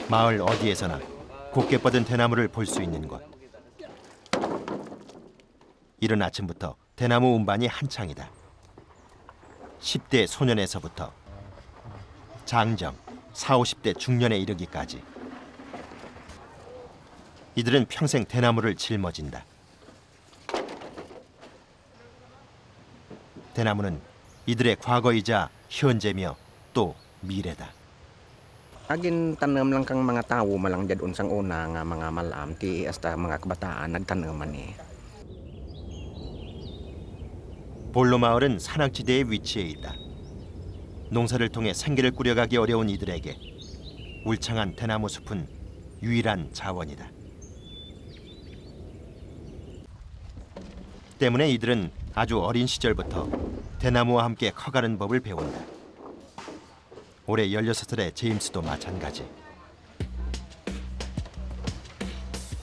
마을 어디에서나 곱게 뻗은 대나무를 볼 수 있는 곳. 이른 아침부터 대나무 운반이 한창이다. 10대 소년에서부터 장정, 40, 50대 중년에 이르기까지. 이들은 평생 대나무를 짊어진다. 대나무는 이들의 과거이자 현재며 또 미래다. Agin tanom lang kang mga tao malang jad unsang una nga mga malam ti hasta mga kabataan nagtanaman eh. 볼로 마을은 산악지대에 위치해 있다. 농사를 통해 생계를 꾸려가기 어려운 이들에게 울창한 대나무 숲은 유일한 자원이다. 때문에 이들은 아주 어린 시절부터 대나무와 함께 커가는 법을 배운다. 올해 16살의 제임스도 마찬가지.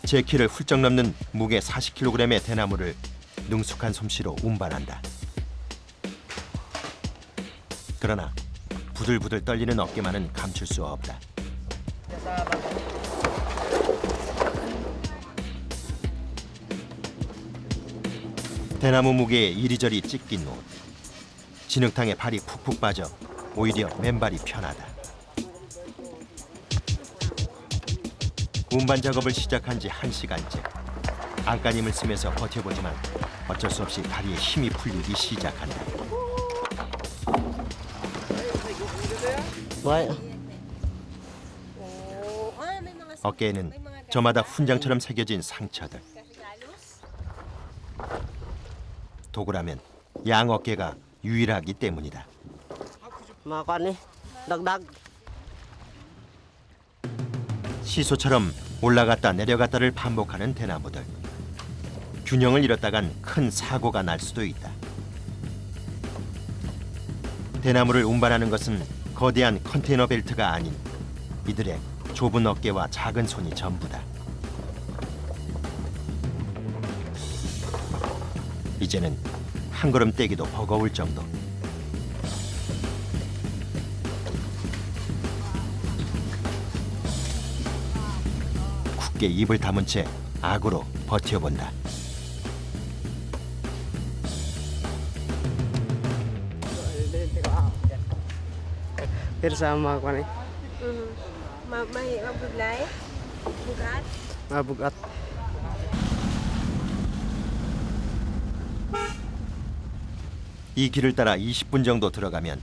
제 키를 훌쩍 넘는 무게 40kg의 대나무를 능숙한 솜씨로 운반한다. 그러나 부들부들 떨리는 어깨만은 감출 수 없다. 대나무 무게에 이리저리 찢긴 옷. 진흙탕에 발이 푹푹 빠져 오히려 맨발이 편하다. 운반 작업을 시작한 지 1시간째. 안간힘을 쓰면서 버텨보지만 어쩔 수 없이 다리에 힘이 풀리기 시작한다. 어깨에는 저마다 훈장처럼 새겨진 상처들. 도구라면 양 어깨가 유일하기 때문이다. 시소처럼 올라갔다 내려갔다를 반복하는 대나무들. 균형을 잃었다간 큰 사고가 날 수도 있다. 대나무를 운반하는 것은 거대한 컨테이너 벨트가 아닌 이들의 좁은 어깨와 작은 손이 전부다. 이제는 한 걸음 떼기도 버거울 정도. 굳게 입을 다문 채 악으로 버텨본다. Bersama ko ni. Mabuglay? Bugat? Mabugat. 이 길을 따라 20분 정도 들어가면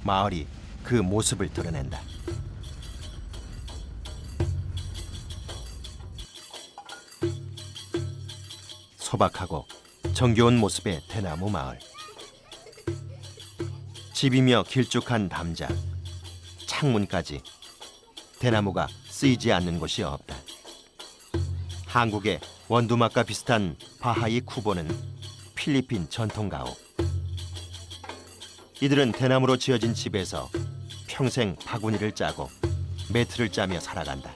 마을이 그 모습을 드러낸다. 소박하고 정겨운 모습의 대나무 마을. 집이며 길쭉한 담장, 창문까지 대나무가 쓰이지 않는 곳이 없다. 한국의 원두막과 비슷한 바하이 쿠보는 필리핀 전통 가옥. 이들은 대나무로 지어진 집에서 평생 바구니를 짜고 매트를 짜며 살아간다.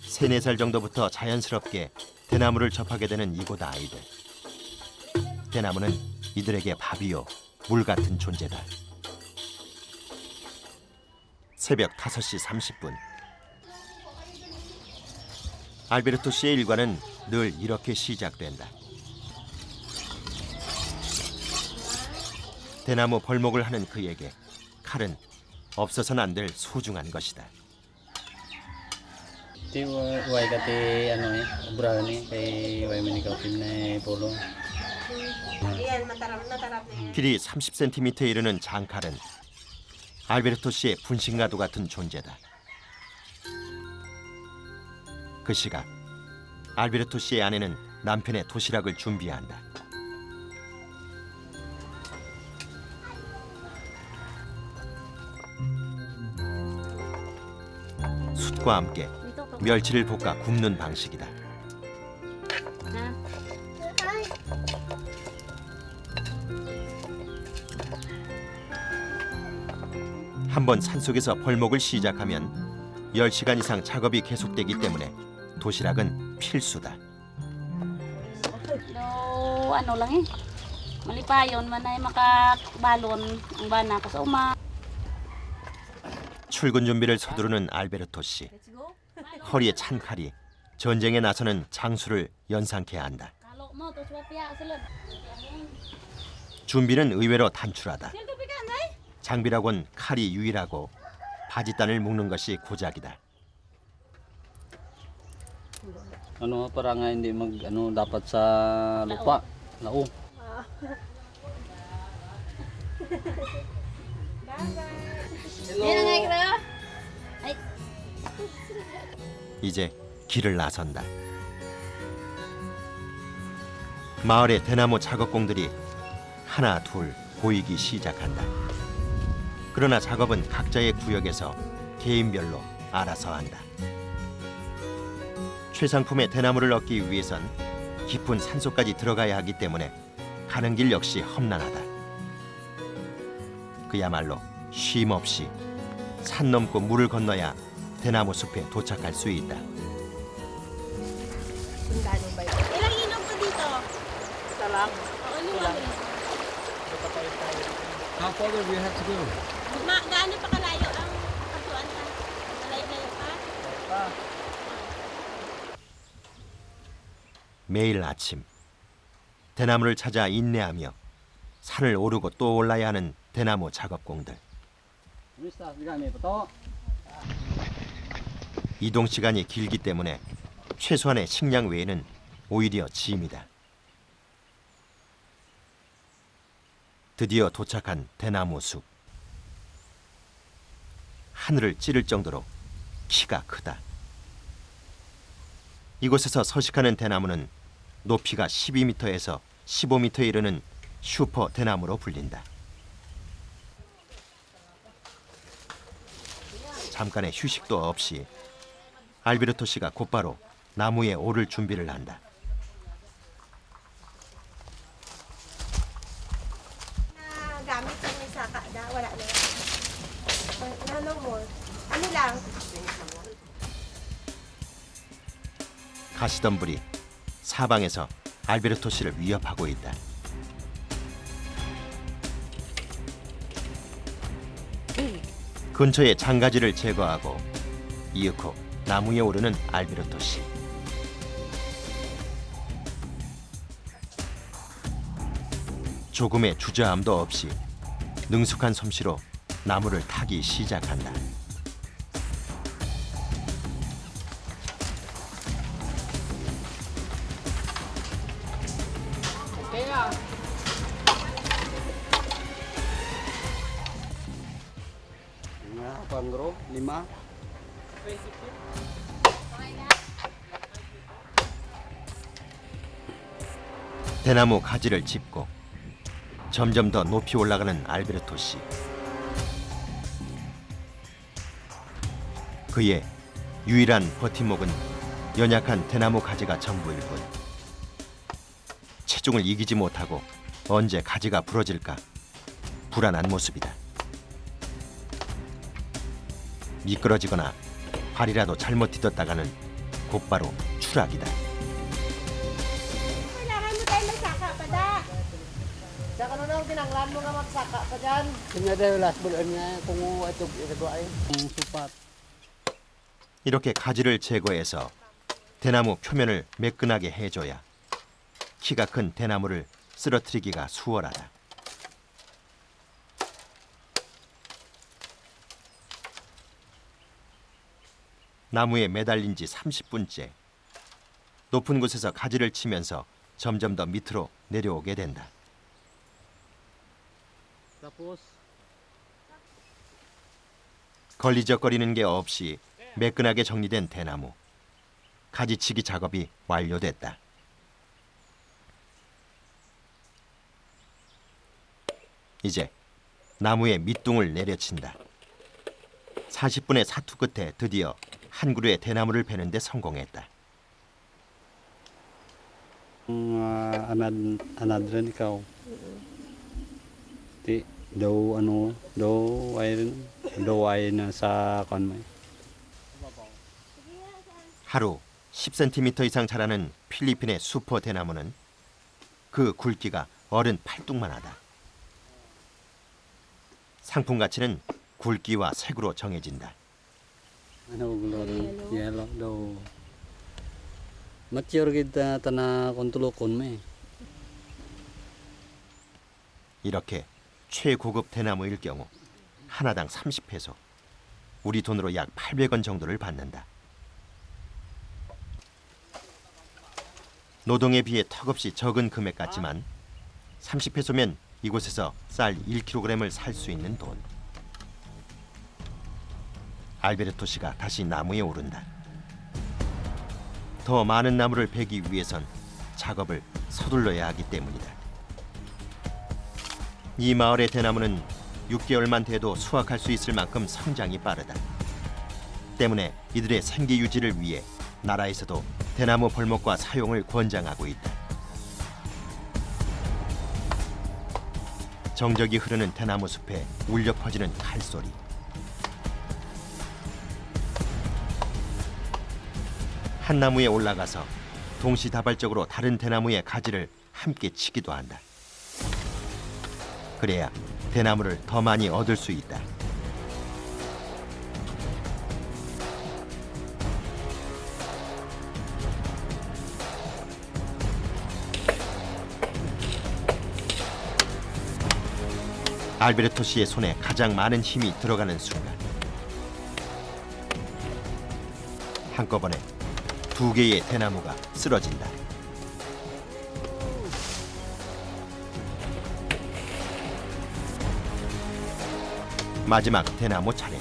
3, 4살 정도부터 자연스럽게 대나무를 접하게 되는 이곳 아이들. 대나무는 이들에게 밥이요, 물 같은 존재다. 새벽 5시 30분. 알베르토 씨의 일과는 늘 이렇게 시작된다. 대나무 벌목을 하는 그에게 칼은 없어서는 안 될 소중한 것이다. Ti way kati ano bravo ni kay way manikaw pinay polo. 길이 30cm에 이르는 장칼은 알베르토 씨의 분신과도 같은 존재다. 그 시각 알베르토 씨의 아내는 남편의 도시락을 준비한다. 숯과 함께 멸치를 볶아 굽는 방식이다. 한번 산속에서 벌목을 시작하면 10시간 이상 작업이 계속되기 때문에 도시락은 필수다. Ano lang eh. Malipayon man ay makabalon ang bana ko sa uma. 출근 준비를 서두르는 알베르토 씨. Let's go. 허리에 찬 칼이 전쟁에 나서는 장수를 연상케 한다. Kalau mau tuh coba pihak seleb. 준비는 의외로 단출하다. Sino to pikan, ay? 장비라곤 칼이 유일하고 바지단을 묶는 것이 고작이다. Ano para nga hindi mag ano dapat sa lupa. Lao. Yan nga kira. Ay, 이제 길을 나선다. 마을의 대나무 작업공들이 하나 둘 보이기 시작한다. 그러나 작업은 각자의 구역에서 개인별로 알아서 한다. 최상품의 대나무를 얻기 위해선 깊은 산속까지 들어가야 하기 때문에 가는 길 역시 험난하다. 그야말로 쉼 없이 산 넘고 물을 건너야 대나무 숲에 도착할 수 있다. Ilang inom ko dito? Isa lang. Oo, inuman rin. How far do we have to go? Gaano pa kalayo ang kasuan ka? Malayo-layo pa? 매일 아침 대나무를 찾아 인내하며 산을 오르고 또 올라야 하는 대나무 작업공들. Mista, gani pa to. 이동 시간이 길기 때문에 최소한의 식량 외에는 오히려 짐이다. 드디어 도착한 대나무 숲. 하늘을 찌를 정도로 키가 크다. 이곳에서 서식하는 대나무는 높이가 12m에서 15m에 이르는 슈퍼 대나무로 불린다. 잠깐의 휴식도 없이 알베르토 씨가 곧바로 나무에 오를 준비를 한다. Gamit lang yung saka na, wala na. Ano mo? Ano lang? 가시덤불이 사방에서 알베르토 씨를 위협하고 있다. 근처의 장가지를 제거하고 이윽고 나무에 오르는 알베르토 씨. 조금의 주저함도 없이 능숙한 솜씨로 나무를 타기 시작한다. Nga pangro 5. 대나무 가지를 짚고 점점 더 높이 올라가는 알베르토 씨. 그의 유일한 버팀목은 연약한 대나무 가지가 전부일 뿐. 체중을 이기지 못하고 언제 가지가 부러질까 불안한 모습이다. 미끄러지거나 발이라도 잘못 디뎠다가는 곧바로 추락이다. Kailangan mo tayo magsaka pa da. Saka na nang tinanglan mo nga magsaka pa dyan. Kanya daw last bulan nga kung ito ito ay supat. 이렇게 가지를 제거해서 대나무 표면을 매끈하게 해줘야 키가 큰 대나무를 쓰러뜨리기가 수월하다. 나무에 매달린 지 30분째. 높은 곳에서 가지를 치면서 점점 더 밑으로 내려오게 된다. Tapos 걸리적거리는 게 없이 매끈하게 정리된 대나무. 가지치기 작업이 완료됐다. 이제 나무에 밑둥을 내려친다. 40분의 사투 끝에 드디어 한 그루의 대나무를 베는 데 성공했다. anad rin ikaw. Ti daw ano daw ay na sa kan mo. 하루 10cm 이상 자라는 필리핀의 슈퍼 대나무는 그 굵기가 어른 팔뚝만 하다. 상품 가치는 굵기와 색으로 정해진다. Ano gulor yellow do. Mature kita tanah kontulokon me. 이렇게 최고급 대나무일 경우 하나당 30페소, 우리 돈으로 약 800원 정도를 받는다. 노동에 비해 턱없이 적은 금액 같지만 30페소면 이곳에서 쌀 1kg을 살 수 있는 돈. 알베르토 씨가 다시 나무에 오른다. 더 많은 나무를 베기 위해선 작업을 서둘러야 하기 때문이다. 이 마을의 대나무는 6개월만 돼도 수확할 수 있을 만큼 성장이 빠르다. 때문에 이들의 생계 유지를 위해 나라에서도 대나무 벌목과 사용을 권장하고 있다. 정적이 흐르는 대나무 숲에 울려 퍼지는 칼소리. 한 나무에 올라가서 동시다발적으로 다른 대나무의 가지를 함께 치기도 한다. 그래야 대나무를 더 많이 얻을 수 있다. 알베르토 씨의 손에 가장 많은 힘이 들어가는 순간, 한꺼번에 2개의 대나무가 쓰러진다. 마지막 대나무 차례.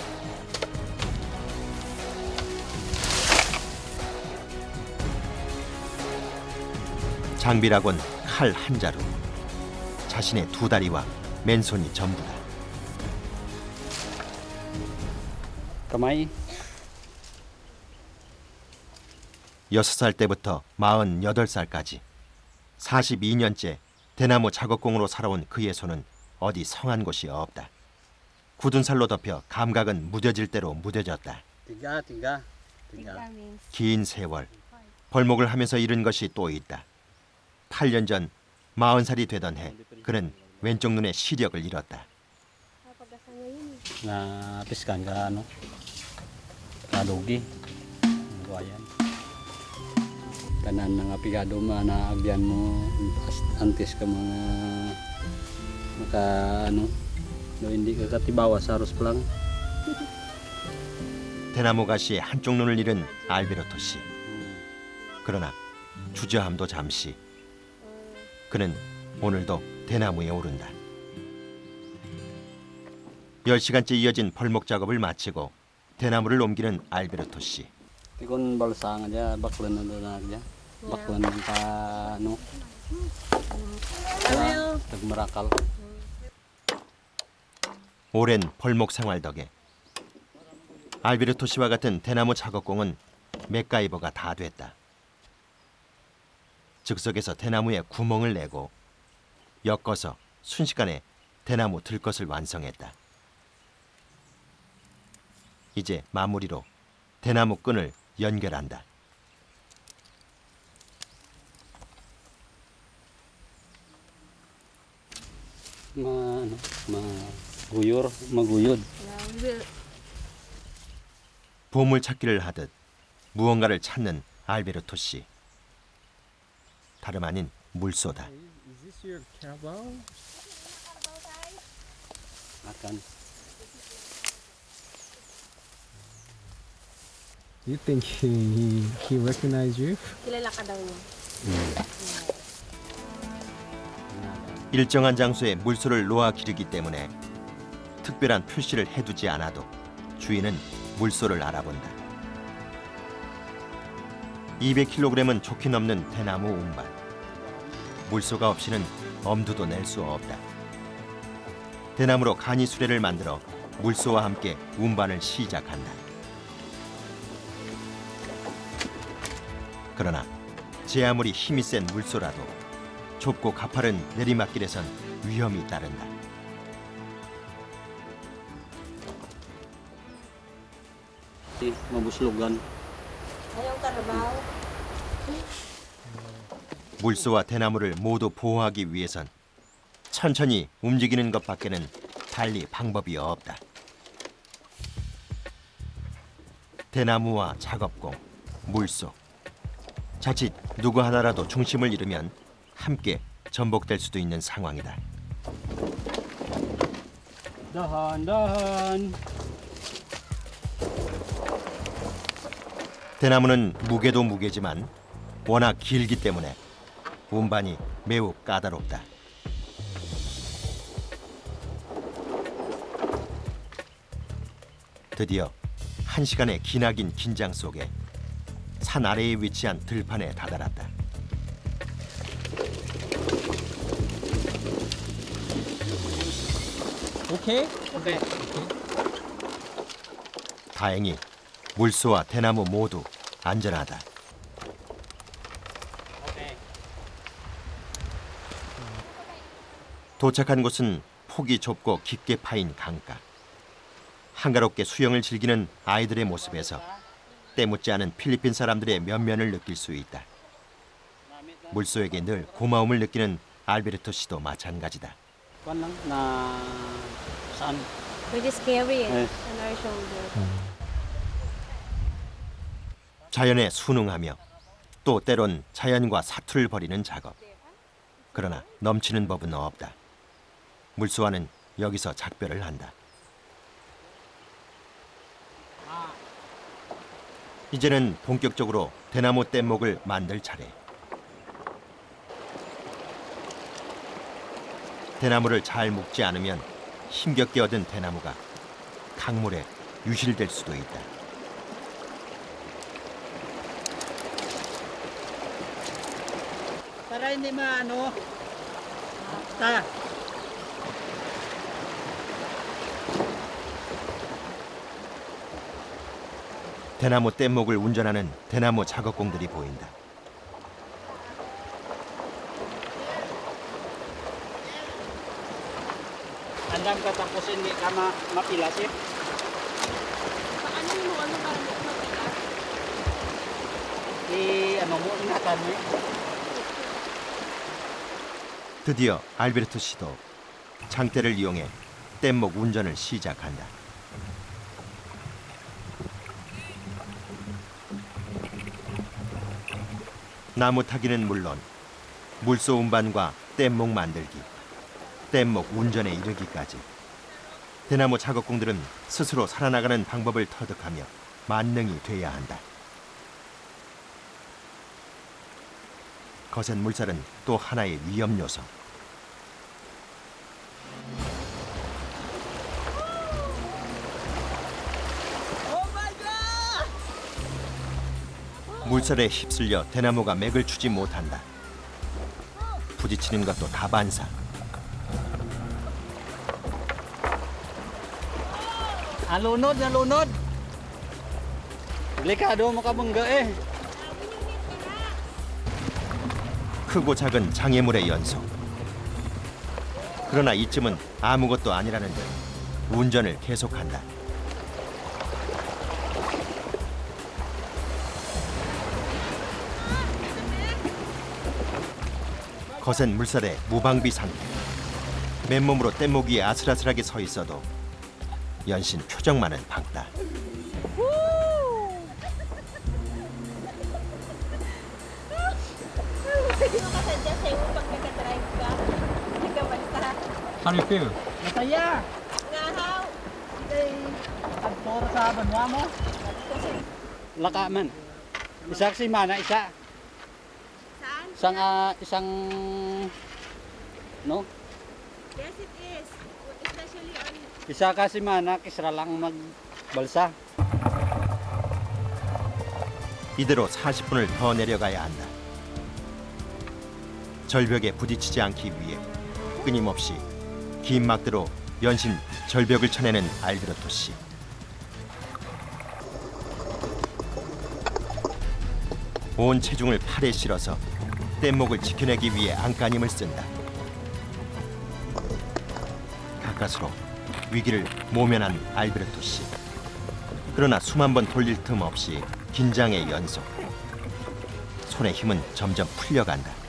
장비라곤 칼 한 자루, 자신의 2다리와 맨손이 전부다. Kamay. 6살 때부터 48살까지 42년째 대나무 작업공으로 살아온 그의 손은 어디 성한 곳이 없다. 굳은 살로 덮여 감각은 무뎌질 대로 무뎌졌다. Tiga. means 긴 세월 벌목을 하면서 잃은 것이 또 있다. 8년 전 40살이 되던 해 그는 왼쪽 눈의 시력을 잃었다. Na piskan ka ano. Kadugi. Buayan. Tanan ng apigado mo na agyan mo antes ka mga maka ano. No hindi ka katibawa sa haros pa lang. 대나무 가시의 한쪽 눈을 잃은 알베르토 씨. 그러나 주저함도 잠시. 그는 오늘도 대나무에 오른다. 10시간째 이어진 벌목 작업을 마치고 대나무를 옮기는 알베르토 씨. Tikon balsang aja baklan na aja. Baklan pa ano. Tagmarakal. 오랜 벌목 생활 덕에 알베르토 씨와 같은 대나무 작업공은 맥가이버가 다 됐다. 즉석에서 대나무에 구멍을 내고 엮어서 순식간에 대나무 들것을 완성했다. 이제 마무리로 대나무 끈을 연결한다. Maguyod. 보물 찾기를 하듯 무언가를 찾는 알베르토 씨. 다름 아닌 물소다. Is this your Carabao? Akan. Do you think he recognized you? kilala ka daw niya. 일정한 장소에 물소를 놓아 기르기 때문에 특별한 표시를 해두지 않아도 주인은 물소를 알아본다. 200kg은 좋게 넘는 대나무 운반. 물소가 없이는 엄두도 낼 수 없다. 대나무로 간이 수레를 만들어 물소와 함께 운반을 시작한다. 그러나 제 아무리 힘이 센 물소라도 좁고 가파른 내리막길에선 위험이 따른다. Mabuslogan. Ayaw trabaho. 물소와 대나무를 모두 보호하기 위해선 천천히 움직이는 것밖에는 달리 방법이 없다. 대나무와 작업공, 물속. 자칫 누구 하나라도 중심을 잃으면 함께 전복될 수도 있는 상황이다. Dahan-dahan. 대나무는 무게도 무게지만 워낙 길기 때문에 운반이 매우 까다롭다. 드디어 1시간의 기나긴 긴장 속에 산 아래에 위치한 들판에 다다랐다. Okay? 다행히 물소와 대나무 모두 안전하다. 도착한 곳은 폭이 좁고 깊게 파인 강가. 한가롭게 수영을 즐기는 아이들의 모습에서 때묻지 않은 필리핀 사람들의 면면을 느낄 수 있다. 물소에게 늘 고마움을 느끼는 알베르토 씨도 마찬가지다. Kuan lang na saan? Pretty scary Eh. on our shoulder. 자연에 순응하며 또 때론 자연과 사투를 벌이는 작업. 그러나 넘치는 법은 없다. 물소와는 여기서 작별을 한다. 이제는 본격적으로 대나무 뗏목을 만들 차례. 대나무를 잘 묶지 않으면 힘겹게 얻은 대나무가 강물에 유실될 수도 있다. Para hindi maano. Ta. 대나무 뗏목을 운전하는 대나무 작업공들이 보인다. Andam ka tapos hindi ka mapilas eh. Paano mo para mapilas? Ano mo, ingatan mo eh. 드디어 알베르토 씨도 장대를 이용해 뗏목 운전을 시작한다. 나무 타기는 물론 물소 운반과 뗏목 만들기, 뗏목 운전에 이르기까지 대나무 작업공들은 스스로 살아나가는 방법을 터득하며 만능이 돼야 한다. 거센 물살은 또 하나의 위험 요소. 물살에 휩쓸려 대나무가 맥을 추지 못한다. 부딪히는 것도 다반사. Nalunod, nalunod. Delikado mo ka bangga eh. 크고 작은 장애물의 연속. 그러나 이쯤은 아무것도 아니라는 듯 운전을 계속한다. 거센 물살에 무방비 상태. 맨몸으로 뗏목 위에 아슬아슬하게 서 있어도 연신 표정만은 밝다. Sino ka sadya sa'yo pag nagka-drive ka? Nagkabalta. How do you feel? Masaya. Ngahaw. Pagturo sa banwa mo. Laka man. Isa si mana, isa. Saan? Isang no? Yes, it is. Especially on... Isa ka si mana, kisra lang magbalsa. 이대로 40분을 더 내려가야 한다. 절벽에 부딪히지 않기 위해 끊임없이 긴 막대로 연신 절벽을 쳐내는 알베르토 씨. 온 체중을 팔에 실어서 뗏목을 지켜내기 위해 안간힘을 쓴다. 가까스로 위기를 모면한 알베르토 씨. 그러나 수만 번 돌릴 틈 없이 긴장의 연속. 손의 힘은 점점 풀려간다.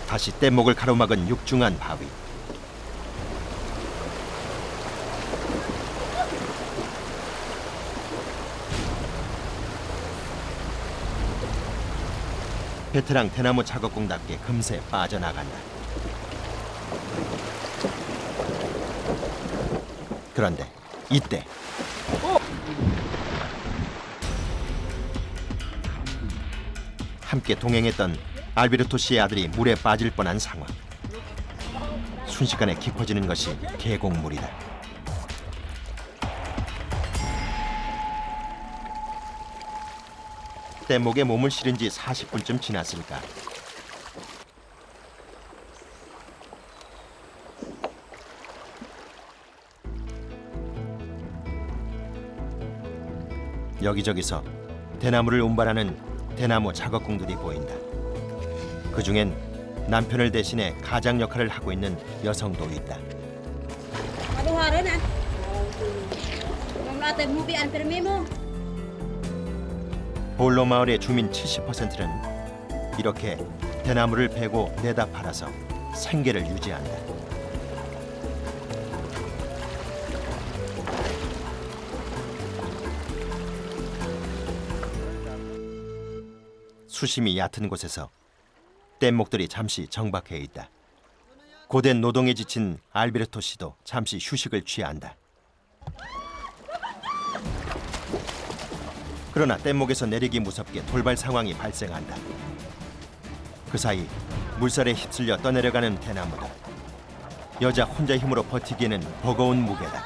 다시 뗏목을 가로막은 육중한 바위. 베테랑 대나무 작업공답게 금세 빠져나간다. 그런데 이때 함께 동행했던 알베르토 씨의 아들이 물에 빠질 뻔한 상황. 순식간에 깊어지는 것이 계곡물이다. 뗏목에 몸을 실은 지 40분쯤 지났을까. 여기저기서 대나무를 운반하는 대나무 작업공들이 보인다. 그중엔 남편을 대신해 가장 역할을 하고 있는 여성도 있다. 볼로 마을의 주민 70%는 이렇게 대나무를 베고 내다 팔아서 생계를 유지한다. 수심이 얕은 곳에서 뗏목들이 잠시 정박해 있다. 고된 노동에 지친 알베르토 씨도 잠시 휴식을 취한다. 그러나 뗏목에서 내리기 무섭게 돌발 상황이 발생한다. 그 사이 물살에 휩쓸려 떠내려가는 대나무들. 여자 혼자 힘으로 버티기에는 버거운 무게다.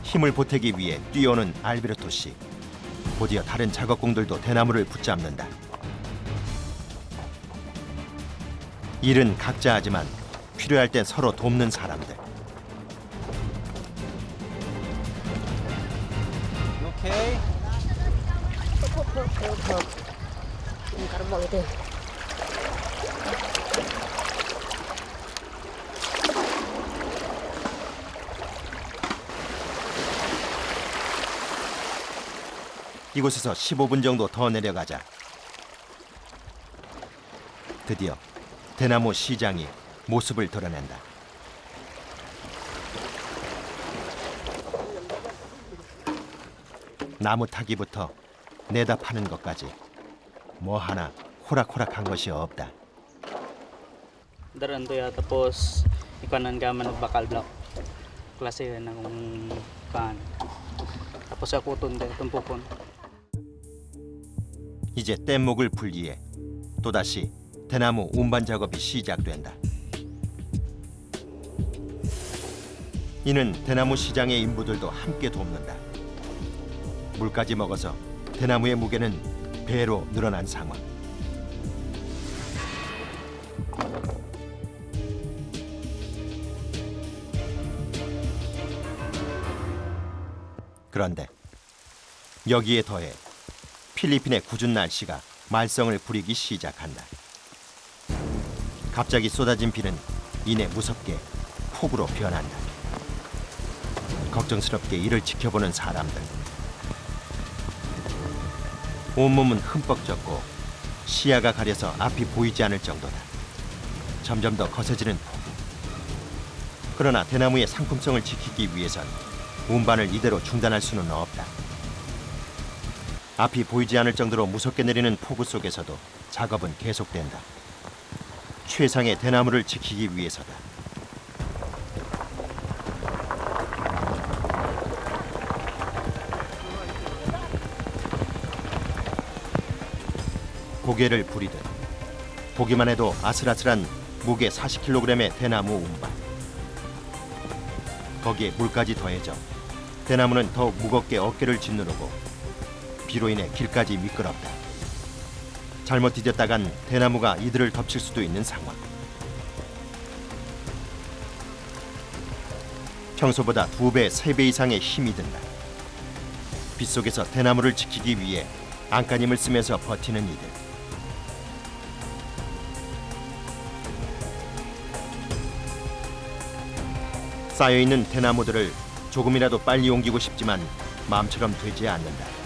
힘을 보태기 위해 뛰어오는 알베르토 씨. 곧이어 다른 작업공들도 대나무를 붙잡는다. 일은 각자 하지만 필요할 땐 서로 돕는 사람들. Okay. 이곳에서 15분 정도 더 내려가자 드디어 대나무 시장이 모습을 드러낸다. 나무 타기부터 내다 파는 것까지 뭐 하나 호락호락한 것이 없다. Daran to ya tapos ikanan ka man bakal block. Klase na kung kan. Tapos ako tunde tumpukon. 이제 뗏목을 분리해 또다시 대나무 운반 작업이 시작된다. 이는 대나무 시장의 인부들도 함께 돕는다. 물까지 먹어서 대나무의 무게는 배로 늘어난 상황. 그런데 여기에 더해 필리핀의 궂은 날씨가 말썽을 부리기 시작한다. 갑자기 쏟아진 비는 이내 무섭게 폭우로 변한다. 걱정스럽게 이를 지켜보는 사람들. 온몸은 흠뻑 젖고 시야가 가려서 앞이 보이지 않을 정도다. 점점 더 거세지는 폭우. 그러나 대나무의 상품성을 지키기 위해선 운반을 이대로 중단할 수는 없다. 앞이 보이지 않을 정도로 무섭게 내리는 폭우 속에서도 작업은 계속된다. 최상의 대나무를 지키기 위해서다. 고개를 부리듯 보기만 해도 아슬아슬한 무게 40kg의 대나무 운반. 거기에 물까지 더해져 대나무는 더욱 무겁게 어깨를 짓누르고 비로 인해 길까지 미끄럽다. 잘못 디뎠다간 대나무가 이들을 덮칠 수도 있는 상황. 평소보다 2배, 3배 이상의 힘이 든다. 빗속에서 대나무를 지키기 위해 안간힘을 쓰면서 버티는 이들. 쌓여있는 대나무들을 조금이라도 빨리 옮기고 싶지만 마음처럼 되지 않는다.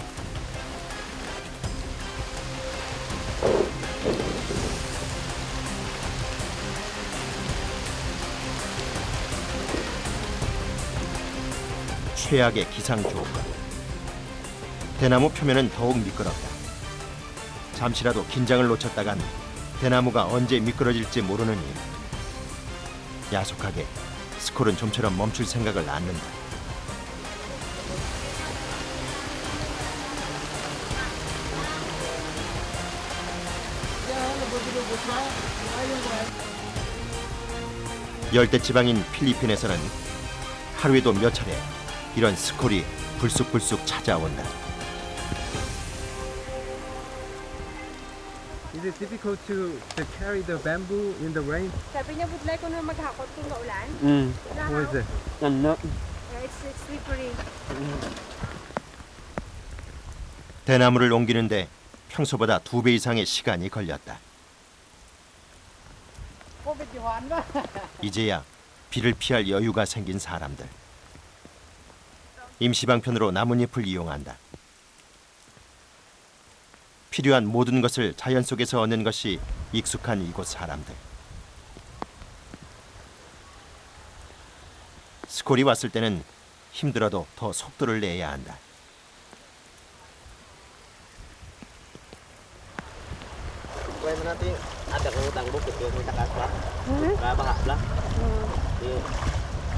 최악의 기상 조건. 대나무 표면은 더욱 미끄럽다. 잠시라도 긴장을 놓쳤다간 대나무가 언제 미끄러질지 모르는 일. 야속하게 스콜은 좀처럼 멈출 생각을 않는다. 열대 지방인 필리핀에서는 하루에도 몇 차례 이런 스콜이 불쑥불쑥 찾아온다. Is it difficult to carry the bamboo in the rain? Sabi niya, budlay ko na maghakot kung maulan. What is it? Yeah, it's slippery. 대나무를 옮기는데 평소보다 2배 이상의 시간이 걸렸다. 이제야 비를 피할 여유가 생긴 사람들. 임시방편으로 나뭇잎을 이용한다. 필요한 모든 것을 자연 속에서 얻는 것이 익숙한 이곳 사람들. 스콜이 왔을 때는 힘들어도 더 속도를 내야 한다. Quay mana ti ada kang utang bukit yo kita kaslah. Ka bahak lah.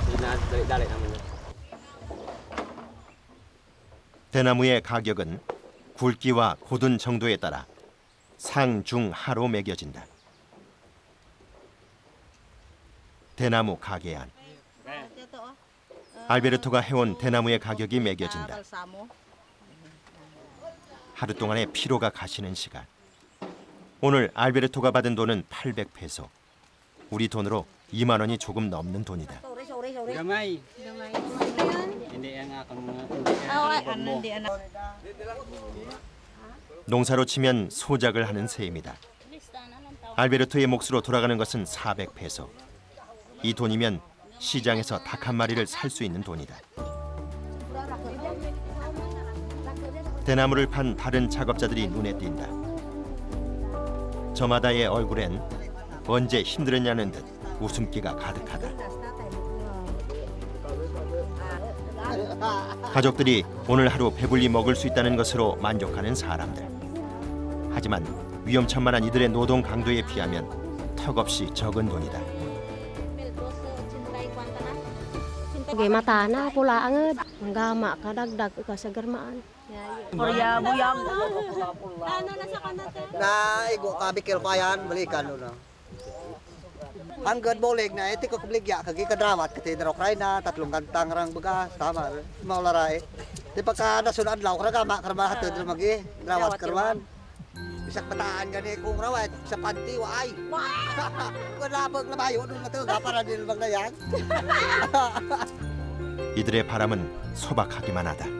Sina dari namanya. 대나무의 가격은 굵기와 고든 정도에 따라 상, 중, 하로 매겨진다. 대나무 가게안. 알베르토가 해온 대나무의 가격이 매겨진다. 하루 동안의 피로가 가시는 시간. 오늘 알베르토가 받은 돈은 800페소. 우리 돈으로 2만 원이 조금 넘는 돈이다. Gamay. Gamay. Hindi ang akong 농사로 치면 소작을 하는 셈이다. 알베르토의 몫으로 돌아가는 것은 400페소. 이 돈이면 시장에서 닭 한 마리를 살 수 있는 돈이다. 대나무를 판 다른 작업자들이 눈에 띈다. 저마다의 얼굴엔 언제 힘들었냐는 듯 웃음기가 가득하다. 가족들이 오늘 하루 배불리 먹을 수 있다는 것으로 만족하는 사람들. 하지만 위험천만한 이들의 노동 강도에 비하면 턱없이 적은 돈이다. Gay mata na, pula angad. Ang gama, kadagdag, kasagarmaan. Korea, buyang. Ano na sa kanate? Na igo ka bikil payan balikan no. Hanggang boleg na iti ko kubligya kagi kadrawat kati darok ray na tatlong kantang rang begas tama maularay. Di pagka nasunod adlaw kada gama karma hatod magi drawat karman. Bisak pataan gani kung rawat sa panti wa ay. Wala bang labayo dun matuga para din bang nayang. 이들의 바람은 소박하기만 하다.